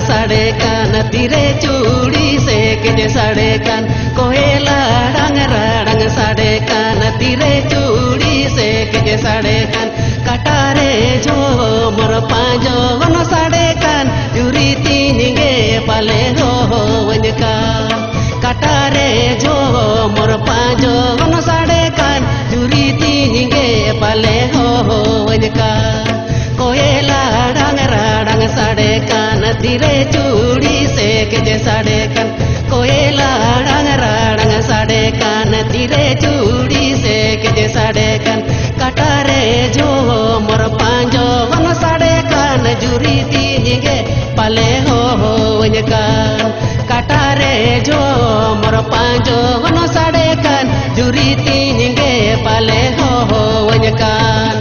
sadekan tire curi se keje sadekan koela rang sadekan tire curi se keje sadekan katare jo mor pajo gono sadekan juri tininge pale ho wanyakan katare jo mor pajo gono sadekan juri tininge pale ho wanyakan koela rang sadekan tire curi se keje sadekan koela rang sadekan tire curi se keje sadekan katare jo mor panjo gono sadekan juri tininge pale ho wanyakan katare jo mor panjo gono sadekan juri tininge pale ho wanyakan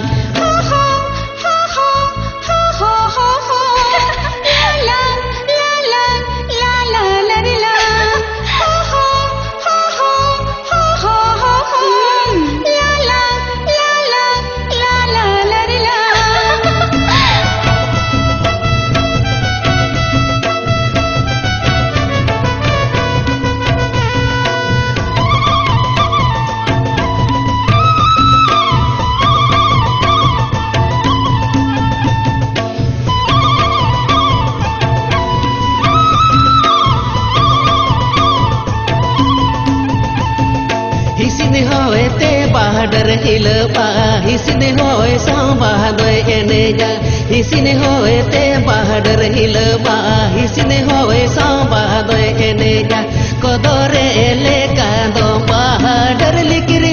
hisine hoy te bahadar hilba hisine hoy sambadoy eneja hisine hoy te bahadar hilba hisine hoy sambadoy eneja kodore eleka do bahadar likir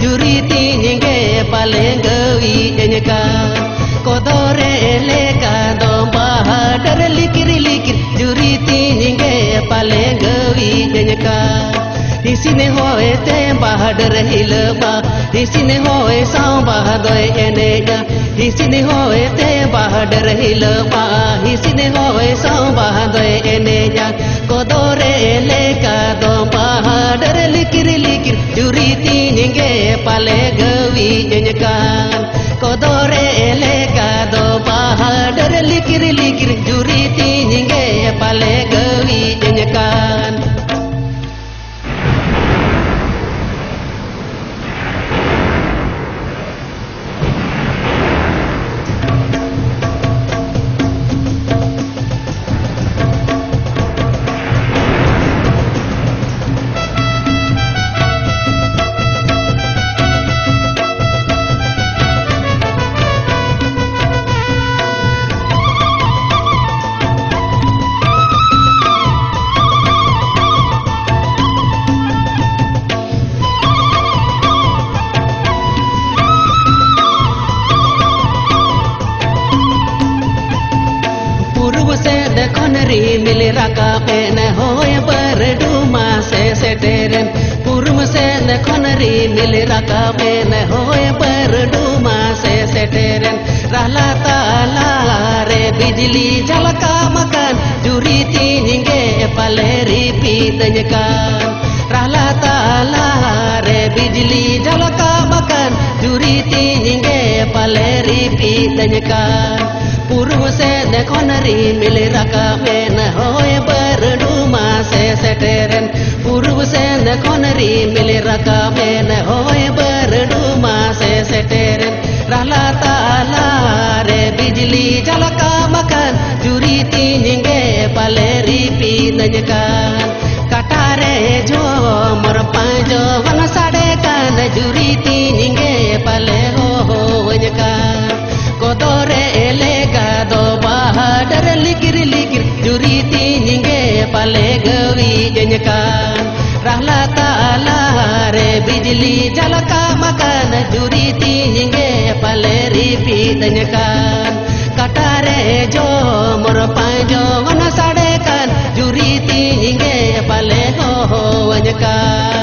juri tininge palengawi enyaka kodore eleka do bahadar likir juri tininge palengawi enyaka hisine hoy te bahadar hilba hisine hoy sambadoy eneja hisine hoy te bahadar hilba hisine hoy sambadoy eneja kodore eleka do bahadar likir juri tininge pale gawi enyakan kodore eleka do bahadar likir juri tininge pale gawi enyakan mill रका pen होय बरडुमा से सेटेरन पुरुम से नखनरी मिल रका pen होय बरडुमा से सेटेरन रहला ताला रे बिजली झलका मकान जुरी तिनिंगे पलेरी पीतनकान रहला ताला रे बिजली झलका मकान जुरी तिनिंगे पलेरी पीतनकान पुरुम से नखनरी मिल रका पेन होय बरडुमा से सेटेरन पुरुम से नखनरी मिल रका पेन होय बरडुमा से सेटेरन रहला ताला रे बिजली झलका मकान जुरी तिनिंगे Paleri पीतनकान katare jo mor panjo gono sadekan juri tininge pale ho wanyakan kodore eleka do bahadar likir juri tininge pale gawi enyakan rahla taala re bijli jalaka makan juri tininge pale ripi tanyakan katare jo mor panjo gono sadekan juri tininge pale ho wanyakan